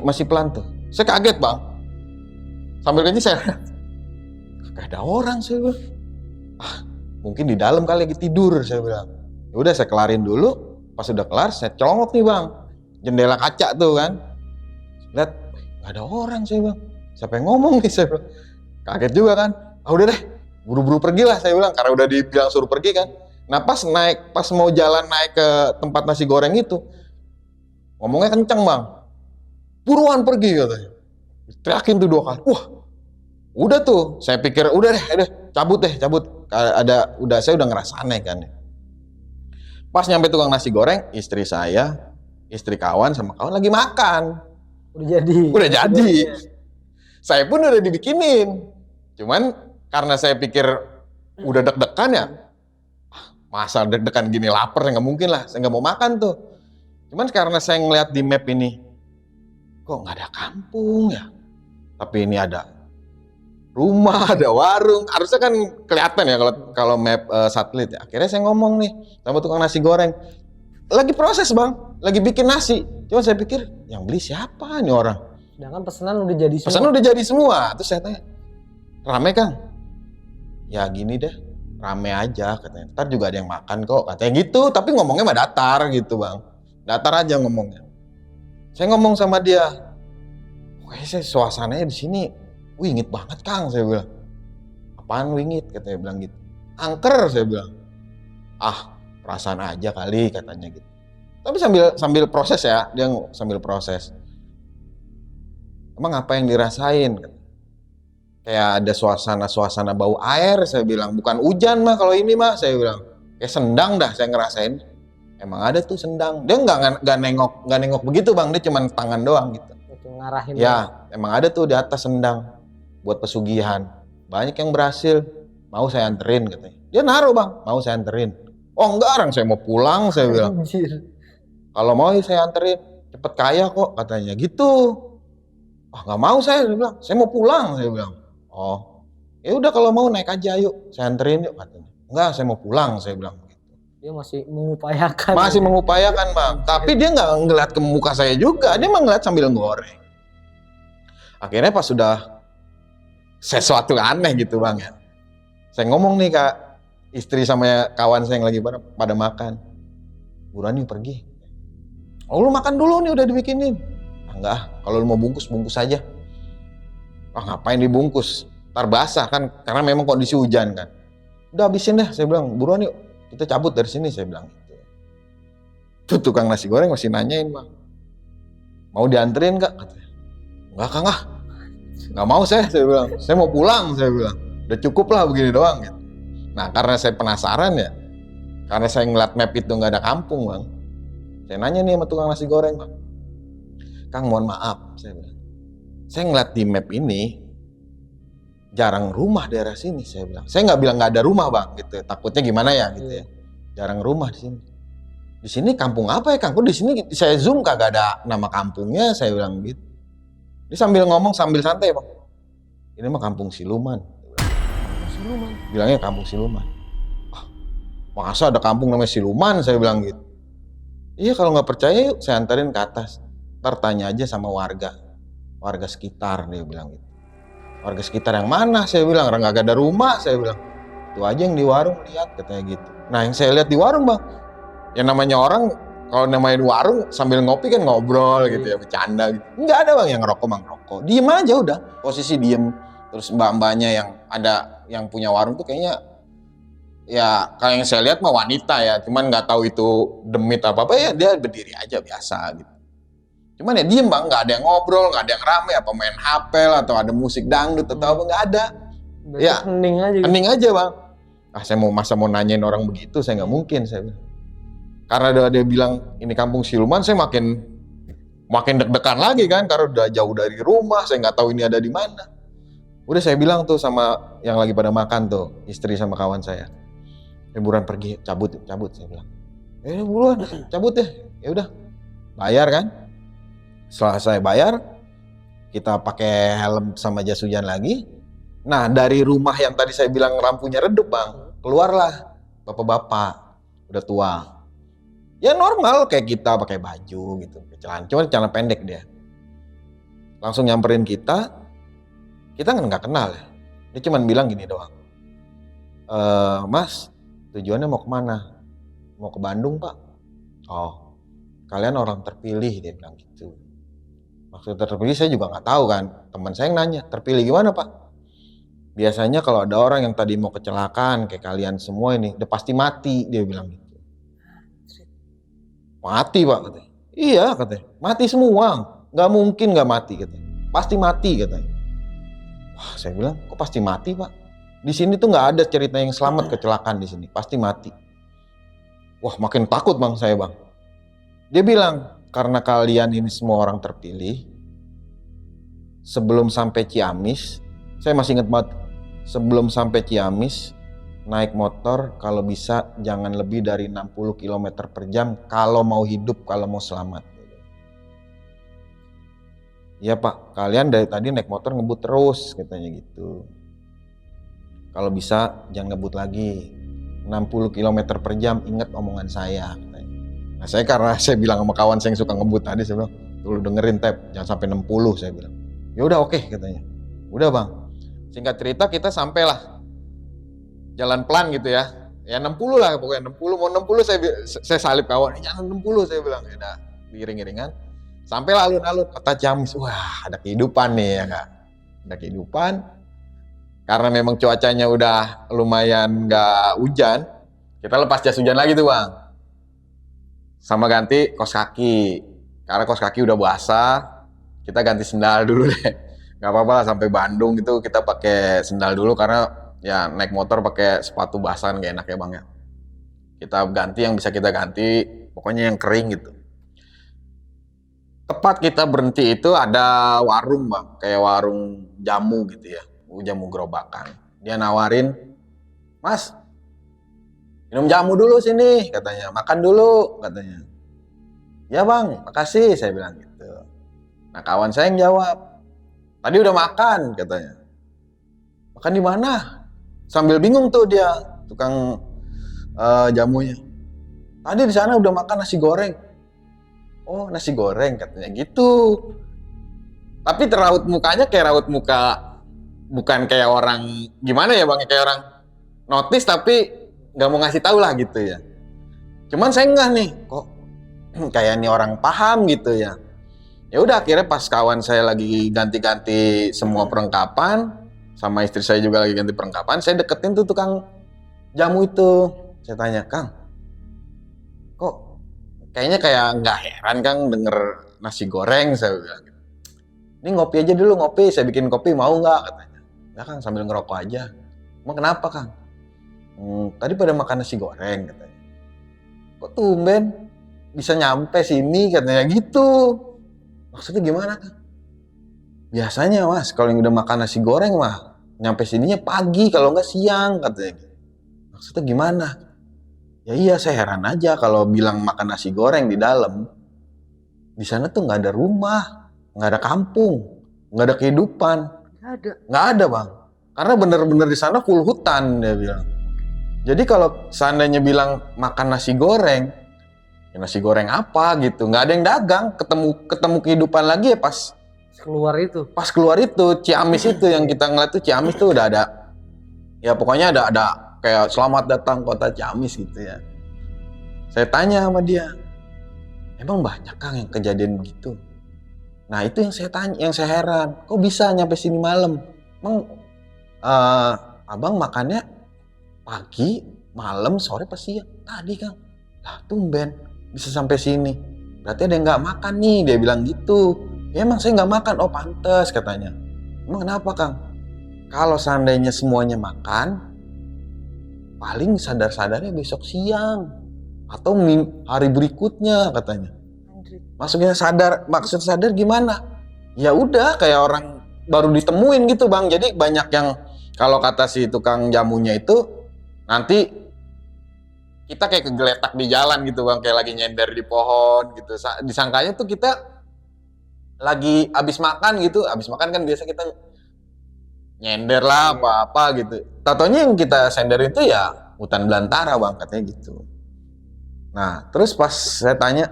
Masih pelan tuh. Saya kaget Bang. Sambil kencing saya, gak ada orang saya bilang. Mungkin di dalam kali lagi tidur saya bilang. Ya udah saya kelarin dulu. Pas udah kelar saya colongok nih Bang. Jendela kaca tuh kan. Lihat, gak ada orang saya bilang. Siapa yang ngomong nih saya bilang. Kaget juga kan. Udah deh, buru-buru pergilah saya bilang. Karena udah dibilang suruh pergi kan. Nah pas mau jalan naik ke tempat nasi goreng itu, ngomongnya kenceng Bang. Buruan pergi katanya. Teriakin tuh 2 kali. Wah, udah tuh. Saya pikir udah deh, cabut. Saya udah ngerasa aneh kan. Pas nyampe tukang nasi goreng, istri saya, istri kawan sama kawan lagi makan. Udah jadi. Saya pun udah dibikinin. Cuman karena saya pikir udah deg-degan ya, masa deg-degan gini lapar, nggak mungkin lah. Saya nggak mau makan tuh. Cuman karena saya ngeliat di map ini, kok nggak ada kampung ya? Tapi ini ada rumah, ada warung. Harusnya kan kelihatan ya kalau map satelit ya. Akhirnya saya ngomong nih sama tukang nasi goreng. Lagi proses Bang, lagi bikin nasi. Cuma saya pikir, yang beli siapa nih orang? Sedangkan pesanan udah jadi semua. Pesanan udah jadi semua. Terus saya tanya, rame Kang? Ya gini deh, rame aja katanya. Ntar juga ada yang makan kok, katanya gitu. Tapi ngomongnya mah datar gitu Bang. Datar aja ngomongnya. Saya ngomong sama dia, kayaknya suasananya di sini wingit banget Kang, saya bilang. Apaan wingit? Katanya bilang gitu. Angker, saya bilang. perasaan aja kali katanya gitu. Tapi sambil proses ya, dia sambil proses. Emang apa yang dirasain? Kayak ada suasana bau air, saya bilang. Bukan hujan mah kalau ini mah, saya bilang. Kayak sendang dah saya ngerasain. Emang ada tuh sendang. Dia nggak nengok begitu bang, dia cuma tangan doang gitu. Itu ngarahin. Ya, emang ada tuh di atas sendang buat pesugihan. Banyak yang berhasil. Mau saya anterin katanya. Dia naruh bang, mau saya anterin. Oh enggak, orang saya mau pulang, saya bilang. Anjir. Kalau mau saya anterin, cepet kaya kok katanya gitu. Ah nggak mau saya bilang, saya mau pulang, saya bilang. Oh, ya udah kalau mau naik aja yuk, saya anterin yuk katanya. Enggak, saya mau pulang, saya bilang. Dia masih mengupayakan. Masih mengupayakan bang, tapi dia nggak ngeliat ke muka saya juga, dia ngeliat sambil goreng. Akhirnya pas sudah sesuatu aneh gitu bang ya, saya ngomong nih kak istri sama kawan saya yang lagi pada makan, buruan yuk pergi. Oh lu makan dulu nih udah dibikinin. Ah, enggak, kalau lu mau bungkus aja. Ah ngapain dibungkus? Ntar basah kan, karena memang kondisi hujan kan. Udah habisin deh, saya bilang buruan yuk, kita cabut dari sini, saya bilang gitu. Tuh tukang nasi goreng masih nanyain bang, mau dianterin kak? Katanya. Enggak kang ah, nggak mau saya bilang, saya mau pulang, saya bilang. Udah cukup lah begini doang gitu. Nah karena saya penasaran ya, karena saya ngeliat map itu nggak ada kampung bang, saya nanya nih sama tukang nasi goreng bang, Kang mohon maaf, saya bilang, saya ngeliat di map ini jarang rumah daerah sini, saya bilang. Saya nggak bilang nggak ada rumah bang, gitu. Takutnya gimana ya, gitu ya. Jarang rumah di sini. Di sini kampung apa ya Kang? Kok di sini saya zoom kagak ada nama kampungnya, saya bilang gitu. Dia sambil ngomong sambil santai bang. Ini mah kampung siluman. Siluman. Bilangnya kampung siluman. Ah, masa ada kampung namanya siluman, saya bilang gitu. Iya kalau nggak percaya yuk saya anterin ke atas. Ntar tanya aja sama warga sekitar, dia bilang gitu. Warga sekitar yang mana? Saya bilang, orang nggak ada rumah, saya bilang. Itu aja yang di warung lihat, katanya gitu. Nah yang saya lihat di warung bang, yang namanya orang, kalau namanya di warung sambil ngopi kan ngobrol gitu ya, bercanda gitu. Nggak ada bang yang ngerokok, diem aja udah, posisi diem. Terus mbak-mbaknya yang ada, yang punya warung tuh kayaknya, ya kayak yang saya lihat mah wanita ya, cuman nggak tahu itu demit apa-apa ya, dia berdiri aja biasa gitu. Cuman ya diem bang, nggak ada yang ngobrol, nggak ada yang rame, apa main HP atau ada musik dangdut atau apa, nggak ada. Berarti Ya hening aja gitu. hening aja bang. Ah saya mau nanyain orang begitu, saya nggak mungkin, saya bilang. Karena dia bilang ini kampung siluman, saya makin deg-degan lagi kan, karena udah jauh dari rumah, saya nggak tahu ini ada di mana. Udah saya bilang tuh sama yang lagi pada makan tuh, istri sama kawan saya, buruan pergi, cabut, saya bilang. Buruan, cabut deh, ya udah, bayar kan. Setelah saya bayar, kita pakai helm sama jas hujan lagi. Nah dari rumah yang tadi saya bilang lampunya redup bang, keluarlah bapak-bapak udah tua. Ya normal kayak kita pakai baju gitu, celana pendek dia. Langsung nyamperin kita kan nggak kenal ya. Dia cuma bilang gini doang, Mas tujuannya mau kemana? Mau ke Bandung pak. Oh kalian orang terpilih, dia bilang gitu. Maksud terpilih saya juga nggak tahu kan. Teman saya yang nanya, terpilih gimana pak? Biasanya kalau ada orang yang tadi mau kecelakaan kayak kalian semua ini, udah pasti mati, dia bilang gitu. Mati pak katanya. Iya katanya, mati semua. Nggak mungkin nggak mati katanya. Pasti mati katanya. Wah saya bilang, kok pasti mati pak? Di sini tuh nggak ada cerita yang selamat kecelakaan di sini, pasti mati. Wah makin takut bang saya bang. Dia bilang, karena kalian ini semua orang terpilih, sebelum sampai Ciamis, saya masih ingat banget, sebelum sampai Ciamis, naik motor kalau bisa jangan lebih dari 60 km per jam kalau mau hidup, kalau mau selamat. Iya pak, kalian dari tadi naik motor ngebut terus, katanya gitu. Kalau bisa jangan ngebut lagi, 60 km per jam, ingat omongan saya. Nah saya karena saya bilang sama kawan saya yang suka ngebut tadi, saya bilang, lu dengerin Tep, jangan sampai 60, saya bilang. Ya udah oke, katanya. Udah bang, singkat cerita kita sampailah jalan pelan gitu ya. Ya 60 lah pokoknya, 60, mau 60 saya salip kawan, jangan 60 saya bilang. Ya udah, iring-iringan. Sampailah alun-alun kota Ciamis. Wah, ada kehidupan nih ya Kak. Ada kehidupan. Karena memang cuacanya udah lumayan nggak hujan, Kita lepas jas hujan lagi tuh bang. Sama ganti kaos kaki. Karena kaos kaki udah basah, kita ganti sendal dulu deh. Gak apa-apa lah sampai Bandung gitu kita pakai sendal dulu karena ya naik motor pakai sepatu basah gak enak ya bang ya. Kita ganti yang bisa kita ganti, pokoknya yang kering gitu. Tepat kita berhenti itu ada warung bang, kayak warung jamu gitu ya, jamu gerobakan. Dia nawarin, Mas, minum jamu dulu sini, katanya. Makan dulu, katanya. Ya bang, makasih, saya bilang gitu. Nah kawan saya yang jawab, tadi udah makan, katanya. Makan di mana? Sambil bingung tuh dia, tukang jamunya. Tadi di sana udah makan nasi goreng. Oh nasi goreng, katanya gitu. Tapi raut mukanya kayak raut muka bukan kayak orang gimana ya bang, kayak orang notice tapi nggak mau ngasih tahu lah gitu ya. Cuman saya enggak nih, kok kayak ini orang paham gitu ya. Ya udah akhirnya pas kawan saya lagi ganti-ganti semua perlengkapan, sama istri saya juga lagi ganti perlengkapan, saya deketin tuh tukang jamu itu. Saya tanya, Kang, kok kayaknya kayak nggak heran Kang denger nasi goreng, saya bilang. Ini ngopi aja dulu, ngopi, saya bikin kopi mau nggak, katanya. Ya Kang sambil ngerokok aja. Emang kenapa Kang? Tadi pada makan nasi goreng, katanya. Kok tumben bisa nyampe sini, katanya gitu. Maksudnya gimana Kang? Biasanya Mas, kalau yang udah makan nasi goreng mah nyampe sininya pagi, kalau nggak siang, katanya. Maksudnya gimana? Ya iya, saya heran aja kalau bilang makan nasi goreng di dalam. Di sana tuh nggak ada rumah, nggak ada kampung, nggak ada kehidupan. Nggak ada bang. Karena bener-bener di sana full hutan, dia bilang. Jadi kalau seandainya bilang makan nasi goreng, ya nasi goreng apa gitu, nggak ada yang dagang. Ketemu kehidupan lagi ya pas keluar itu Ciamis itu yang kita ngeliat tuh Ciamis tuh udah ada. Ya pokoknya ada kayak selamat datang kota Ciamis gitu ya. Saya tanya sama dia, emang banyak Kang yang kejadian begitu? Nah itu yang saya tanya, yang saya heran, kok bisa nyampe sini malam? Emang abang makannya pagi, malam, sore pas siang? Tadi Kang, lah tumben bisa sampai sini. Berarti ada yang nggak makan nih, dia bilang gitu. Ya emang saya nggak makan, oh pantes katanya. Emang kenapa Kang? Kalau seandainya semuanya makan, paling sadar-sadarnya besok siang atau hari berikutnya katanya. Maksudnya sadar gimana? Ya udah kayak orang baru ditemuin gitu bang. Jadi banyak yang kalau kata si tukang jamunya itu nanti kita kayak kegeletak di jalan gitu bang, kayak lagi nyender di pohon gitu. Disangkanya tuh kita lagi abis makan gitu, abis makan kan biasa kita nyender lah apa-apa gitu. Tatonya yang kita sender itu ya hutan belantara bang, katanya gitu. Nah terus pas saya tanya,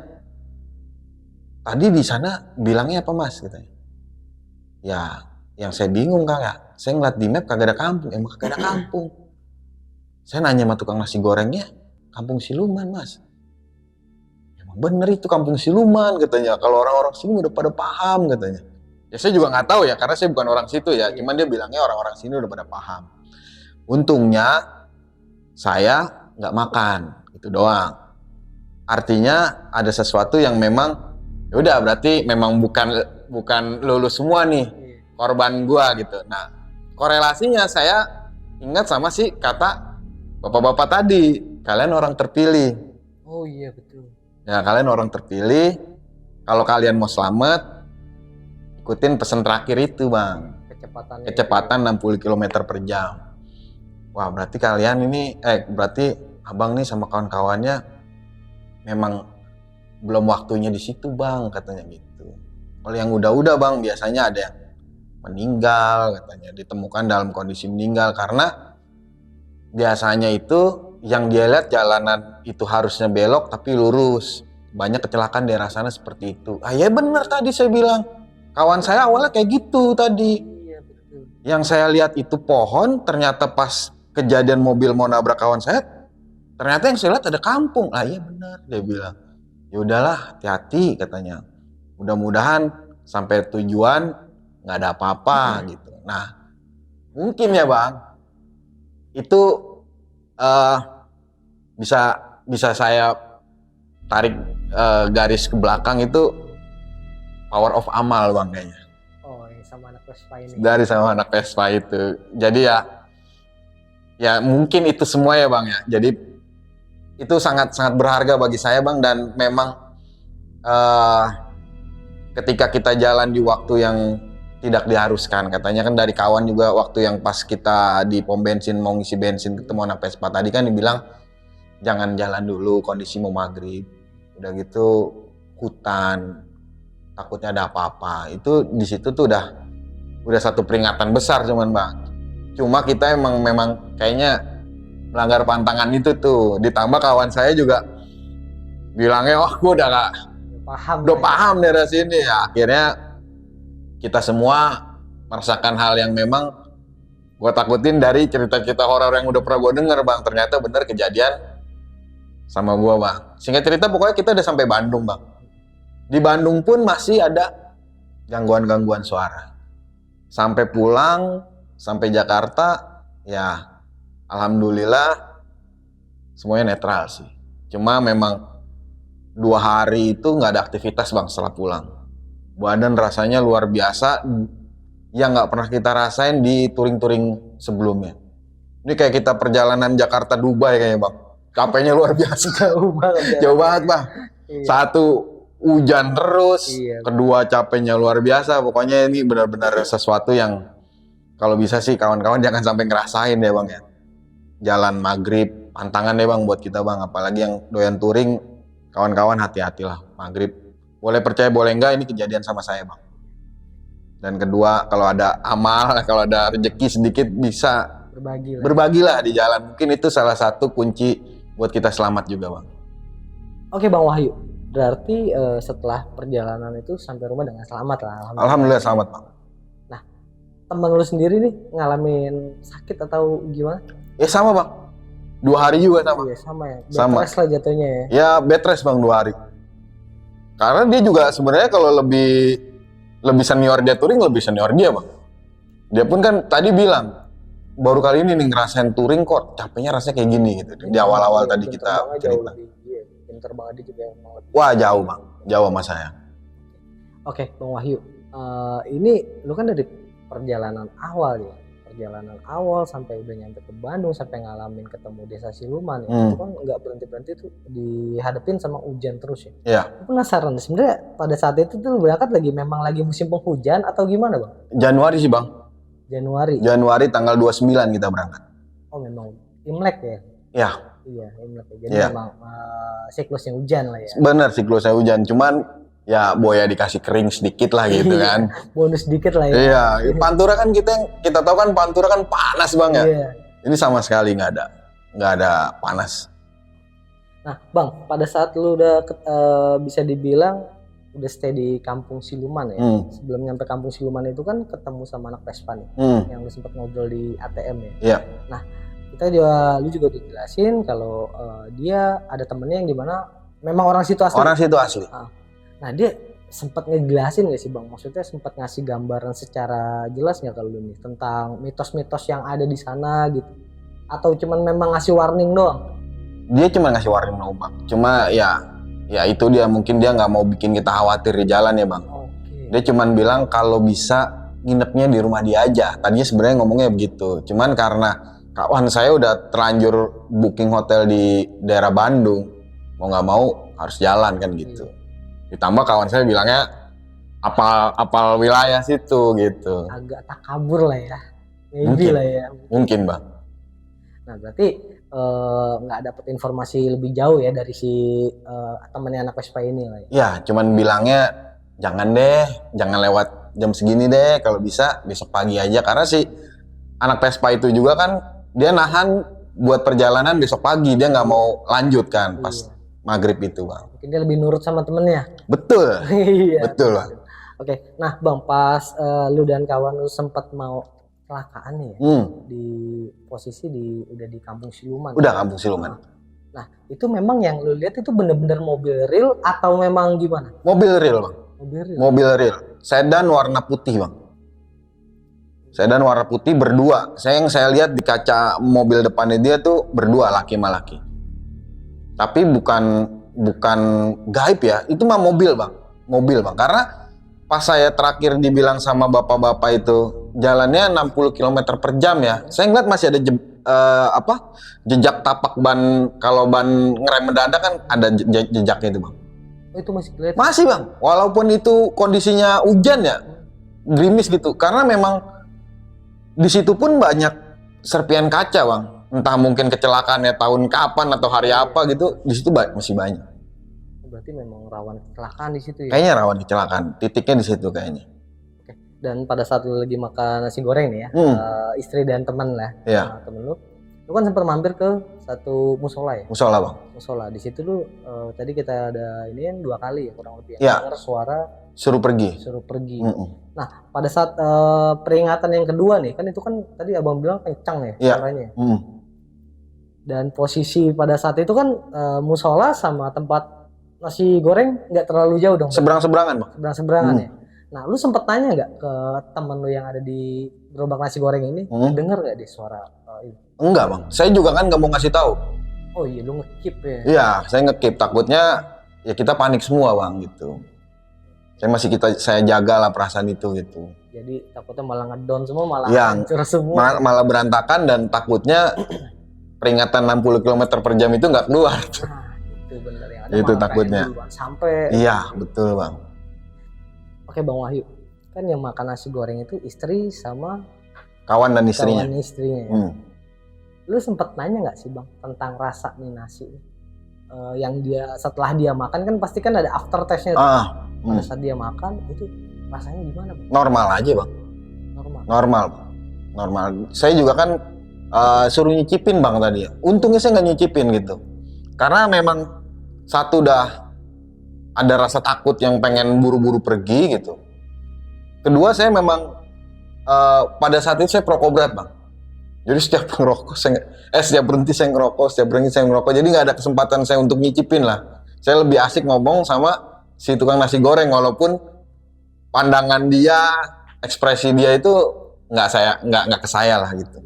tadi di sana bilangnya apa mas, katanya. Ya yang saya bingung Kang ya, saya ngeliat di map kagak ada kampung, emang kagak ada kampung. Saya nanya sama tukang nasi gorengnya, kampung siluman mas. Emang bener itu kampung siluman katanya, kalau orang-orang sini udah pada paham katanya. Ya saya juga nggak tahu ya, karena saya bukan orang situ ya, cuman dia bilangnya orang-orang sini udah pada paham. Untungnya saya nggak makan, itu doang. Artinya ada sesuatu yang memang, ya udah berarti memang bukan lulus semua nih korban gua gitu. Nah korelasinya saya ingat sama si kata bapak-bapak tadi, kalian orang terpilih. Oh iya betul. Ya kalian orang terpilih, kalau kalian mau selamat, ikutin pesan terakhir itu bang. Kecepatan 60 km per jam. Wah berarti kalian ini, berarti abang nih sama kawan-kawannya memang belum waktunya di situ bang, katanya gitu. Kalau yang udah bang biasanya ada yang meninggal, katanya ditemukan dalam kondisi meninggal karena biasanya itu yang dia lihat jalanan itu harusnya belok tapi lurus. Banyak kecelakaan daerah sana seperti itu. Ah ya benar tadi saya bilang, kawan saya awalnya kayak gitu tadi. Iya, betul. Yang saya lihat itu pohon, ternyata pas kejadian mobil mau nabrak kawan saya, ternyata yang saya lihat ada kampung. Ah iya benar, dia bilang. Ya udahlah, hati-hati katanya. Mudah-mudahan sampai tujuan nggak ada apa-apa gitu. Nah, mungkin ya bang, itu bisa saya tarik garis ke belakang itu power of amal bang kayaknya. Oh, yang sama anak Vespa ini. Dari sama anak Vespa itu. Jadi ya mungkin itu semua ya bang ya. Jadi itu sangat berharga bagi saya bang, dan memang ketika kita jalan di waktu yang tidak diharuskan, katanya kan dari kawan juga waktu yang pas kita di pom bensin mau ngisi bensin ketemu anak Vespa tadi kan dibilang jangan jalan dulu, kondisi mau maghrib, udah gitu hutan, takutnya ada apa-apa. Itu di situ tuh udah satu peringatan besar cuman bang. Cuma kita memang kayaknya melanggar pantangan itu tuh. Ditambah kawan saya juga bilangnya, wah gue udah paham dari sini ya. Akhirnya kita semua merasakan hal yang memang gue takutin dari cerita-cerita horor yang udah pernah gue denger bang. Ternyata bener kejadian sama gue bang. Singkat cerita pokoknya kita udah sampai Bandung bang. Di Bandung pun masih ada gangguan-gangguan suara. Sampai pulang, sampai Jakarta, ya alhamdulillah semuanya netral sih. Cuma memang 2 hari itu nggak ada aktivitas bang setelah pulang. Badan rasanya luar biasa yang nggak pernah kita rasain di touring-touring sebelumnya. Ini kayak kita perjalanan Jakarta Dubai kayaknya bang. Capeknya luar biasa. Jauh banget bang. Iya. Satu hujan terus, Iya. Kedua capeknya luar biasa. Pokoknya ini benar-benar sesuatu yang kalau bisa sih kawan-kawan jangan sampai ngerasain ya bang ya. Jalan maghrib, pantangan deh bang buat kita bang. Apalagi yang doyan touring, kawan-kawan hati-hatilah maghrib. Boleh percaya boleh enggak, ini kejadian sama saya bang. Dan kedua, kalau ada amal, kalau ada rezeki sedikit bisa berbagilah di jalan. Mungkin itu salah satu kunci buat kita selamat juga bang. Oke Bang Wahyu, berarti setelah perjalanan itu sampai rumah dengan selamat lah. Alhamdulillah selamat bang. Nah, temen lu sendiri nih ngalamin sakit atau gimana? Ya sama bang, 2 hari juga sama. Iya sama ya, Sama. bed rest lah jatuhnya ya. Ya bed rest bang 2 hari. Karena dia juga sebenarnya kalau lebih senior dia touring, lebih senior dia bang. Dia pun kan tadi bilang baru kali ini nih ngerasain touring kok capeknya rasanya kayak gini gitu. Di awal-awal tadi kita cerita. Pinter banget dia juga emang. Wah jauh bang, jauh sama saya. Oke Bang Wahyu, ini lu kan dari perjalanan awal ya. Perjalanan awal sampai udah nyampe ke Bandung, sampai ngalamin ketemu desa Siluman ya. Itu kan nggak berhenti-berhenti tuh dihadapin sama hujan terus ya. Iya. Aku penasaran sebenarnya pada saat itu tuh lu berangkat memang lagi musim penghujan atau gimana bang? Januari sih bang. Januari tanggal 29 kita berangkat. Oh memang Imlek ya? Ya. Iya Imlek ya. Jadi Ya. memang siklusnya hujan lah ya. Bener siklusnya hujan, cuman ya boya dikasih kering sedikit lah gitu kan. Bonus dikit lah ya. Iya, Pantura kan kita tahu kan Pantura kan panas banget. Iya. Ini sama sekali nggak ada panas. Nah bang, pada saat lu udah bisa dibilang udah stay di kampung Siluman ya. Sebelum nyampe kampung Siluman itu kan ketemu sama anak Vespa nih, yang lu sempat ngobrol di ATM ya. Iya. Nah lu juga dijelasin kalau dia ada temennya yang dimana memang orang situ asli. Orang situ asli. Nah dia sempat ngejelasin nggak sih bang? Maksudnya sempat ngasih gambaran secara jelas nggak kalau lu nih tentang mitos-mitos yang ada di sana gitu? Atau cuman memang ngasih warning doang? Dia cuma ngasih warning doang bang. Cuma ya itu dia mungkin dia nggak mau bikin kita khawatir di jalan ya bang. Oke. Dia cuman bilang kalau bisa nginepnya di rumah dia aja. Tadinya sebenarnya ngomongnya begitu. Cuman karena kawan saya udah terlanjur booking hotel di daerah Bandung, mau nggak mau harus jalan kan gitu. Ditambah kawan saya bilangnya apal wilayah situ gitu. Agak takabur lah ya. Maybe lah ya. Mungkin bang. Nah berarti nggak dapet informasi lebih jauh ya dari si temannya anak Vespa ini lah ya. Ya cuman bilangnya jangan lewat jam segini deh, kalau bisa besok pagi aja. Karena si anak Vespa itu juga kan dia nahan buat perjalanan besok pagi, dia nggak mau lanjut kan pas maghrib itu bang. Mungkin dia lebih nurut sama temennya. Betul. Iya. Betul bang. Oke, nah bang pas lu dan kawan lu sempat mau kecelakaan nih ya, di posisi udah di kampung Siluman. Udah kampung Siluman. Nah itu memang yang lu lihat itu bener-bener mobil real atau memang gimana? Mobil real bang. Mobil real. Sedan warna putih bang. Sedan warna putih berdua. Yang saya lihat di kaca mobil depannya dia tuh berdua, laki sama laki. Tapi bukan gaib ya, itu mah mobil bang. Karena pas saya terakhir dibilang sama bapak-bapak itu jalannya 60 km per jam ya, saya ngeliat masih ada jejak tapak ban. Kalau ban ngerem mendadak kan ada jejaknya itu bang. Oh, itu masih kelihatan. Masih bang, walaupun itu kondisinya hujan ya, gerimis gitu. Karena memang di situ pun banyak serpian kaca bang. Entah mungkin kecelakaannya tahun kapan atau hari apa gitu, di situ masih banyak. Berarti memang rawan kecelakaan di situ ya. Kayaknya rawan kecelakaan, titiknya di situ kayaknya. Oke. Dan pada saat lu lagi makan nasi goreng nih ya, istri dan teman lah, temen lu kan sempat mampir ke satu musola ya? Musola bang. Musola. Di situ lu tadi kita ada ini kan 2 kali ya kurang lebih. Ya. Dengar suara suruh pergi. Nah, pada saat peringatan yang kedua nih, kan itu kan tadi abang bilang kencang ya suaranya. Dan posisi pada saat itu kan musola sama tempat nasi goreng nggak terlalu jauh dong. Seberang-seberangan bang. Seberang-seberangan ya. Nah, lu sempet nanya nggak ke temen lu yang ada di gerobak nasi goreng ini, denger nggak di suara itu? Enggak bang, saya juga kan nggak mau ngasih tahu. Oh iya, lu nge-keep ya? Iya, saya nge-keep, takutnya ya kita panik semua bang gitu. Saya jaga lah perasaan itu gitu. Jadi takutnya malah ngedon semua, malah hancur semua. Malah berantakan dan takutnya peringatan 60 km per jam itu nggak keluar. Nah, itu bener yang ada. Itu takutnya. Sampai. Iya, betul bang. Oke Bang Wahyu, kan yang makan nasi goreng itu istri sama kawan dan istrinya. Ya? Lu sempet nanya nggak sih bang tentang rasa nih nasi? Yang dia setelah dia makan kan pasti kan ada after taste-nya. Pada saat dia makan itu rasanya gimana bang? Normal aja bang. Normal. Saya juga kan suruh nyicipin bang tadi ya. Untungnya saya nggak nyicipin gitu. Karena memang satu udah ada rasa takut yang pengen buru-buru pergi gitu. Kedua saya memang pada saat itu saya perokok berat bang. Jadi setiap berhenti saya ngerokok, jadi nggak ada kesempatan saya untuk nyicipin lah. Saya lebih asik ngomong sama si tukang nasi goreng, walaupun pandangan dia, ekspresi dia itu nggak ke saya lah gitu.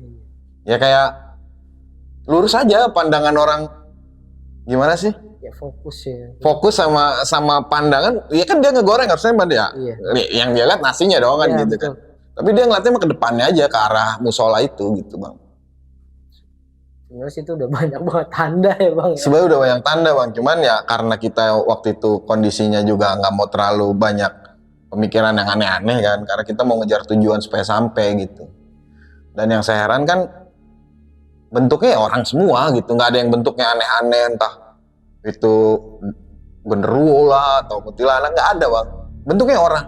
Ya kayak lurus aja pandangan orang, gimana sih? Ya fokus ya. Fokus sama pandangan, ya kan dia ngegoreng harusnya dia. Iya. Yang dia lihat nasinya doang kan gitu betul. Kan. Tapi dia ngeliatnya mah ke depannya aja, ke arah musola itu gitu bang. Sebenarnya itu udah banyak banget tanda ya bang. Sebenarnya udah banyak tanda bang, cuman ya karena kita waktu itu kondisinya juga nggak mau terlalu banyak pemikiran yang aneh-aneh kan, karena kita mau ngejar tujuan supaya sampai gitu. Dan yang saya heran kan bentuknya orang semua gitu, nggak ada yang bentuknya aneh-aneh, entah itu genderuwo lah atau kuntilanak, nggak ada bang. Bentuknya orang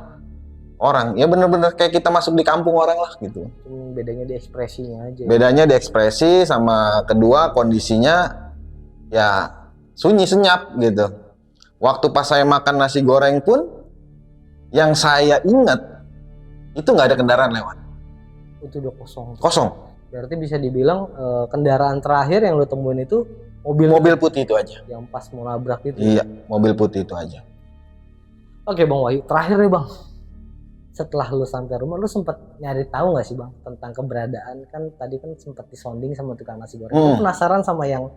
ya bener-bener kayak kita masuk di kampung orang lah gitu. Bedanya di ekspresinya aja. Bedanya di ekspresi, sama kedua kondisinya ya sunyi senyap gitu. Waktu pas saya makan nasi goreng pun yang saya ingat itu nggak ada kendaraan lewat. Itu udah kosong. Berarti bisa dibilang kendaraan terakhir yang lo temuin itu mobil putih itu aja. Yang pas mau nabrak itu. Iya, mobil putih itu aja. Oke Bang Wahyu, terakhir nih Bang. Setelah lu sampai rumah, lu sempat nyari tahu nggak sih bang tentang keberadaan, kan tadi kan sempat disonding sama tukang nasi goreng. Lu penasaran sama yang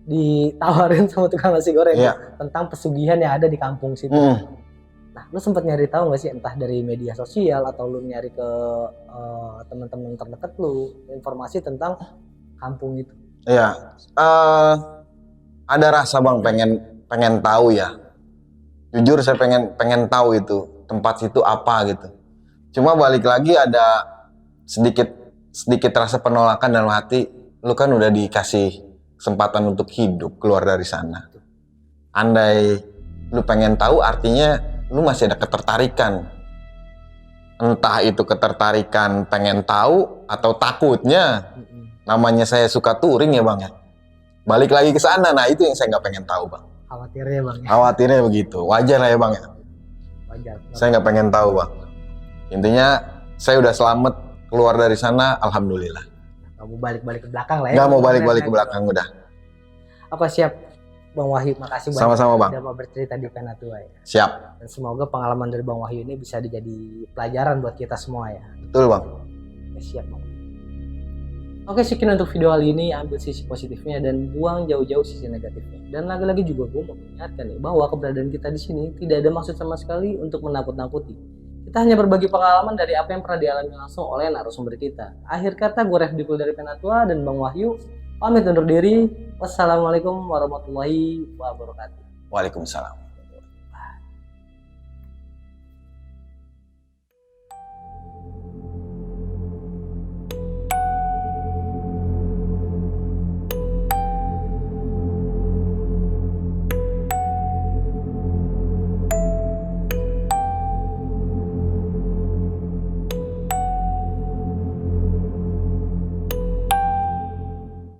ditawarin sama tukang nasi goreng tentang pesugihan yang ada di kampung situ. Nah, lu sempat nyari tahu nggak sih, entah dari media sosial atau lu nyari ke teman-teman terdekat lu informasi tentang kampung itu? Iya, ada rasa bang pengen tahu ya. Jujur saya pengen tahu itu tempat situ apa gitu. Cuma balik lagi ada sedikit rasa penolakan dalam hati. Lu kan udah dikasih kesempatan untuk hidup keluar dari sana. Andai lu pengen tahu, artinya lu masih ada ketertarikan. Entah itu ketertarikan pengen tahu atau takutnya. Namanya saya suka touring ya bang ya. Balik lagi ke sana, nah itu yang saya nggak pengen tahu bang. Khawatirnya bang ya? Khawatirnya begitu, wajar lah ya bang ya. Wajar. Saya nggak pengen tahu bang. Intinya saya udah selamat keluar dari sana, alhamdulillah. Gak mau balik-balik ke belakang lah ya? Gak mau balik-balik ke belakang udah. Apa siap Bang Wahyu, makasih banyak. Sama-sama bang. Udah mau bercerita di Penatua ya. Siap. Dan semoga pengalaman dari Bang Wahyu ini bisa jadi pelajaran buat kita semua ya. Betul bang. Ya, siap bang. Oke, sekian untuk video kali ini. Ambil sisi positifnya dan buang jauh-jauh sisi negatifnya. Dan lagi-lagi juga gue mau mengingatkan nih bahwa keberadaan kita di sini tidak ada maksud sama sekali untuk menakut-nakuti. Kita hanya berbagi pengalaman dari apa yang pernah dialami langsung oleh narasumber kita. Akhir kata, gue Refdikul dari Penatua dan Bang Wahyu pamit undur diri. Wassalamualaikum warahmatullahi wabarakatuh. Waalaikumsalam.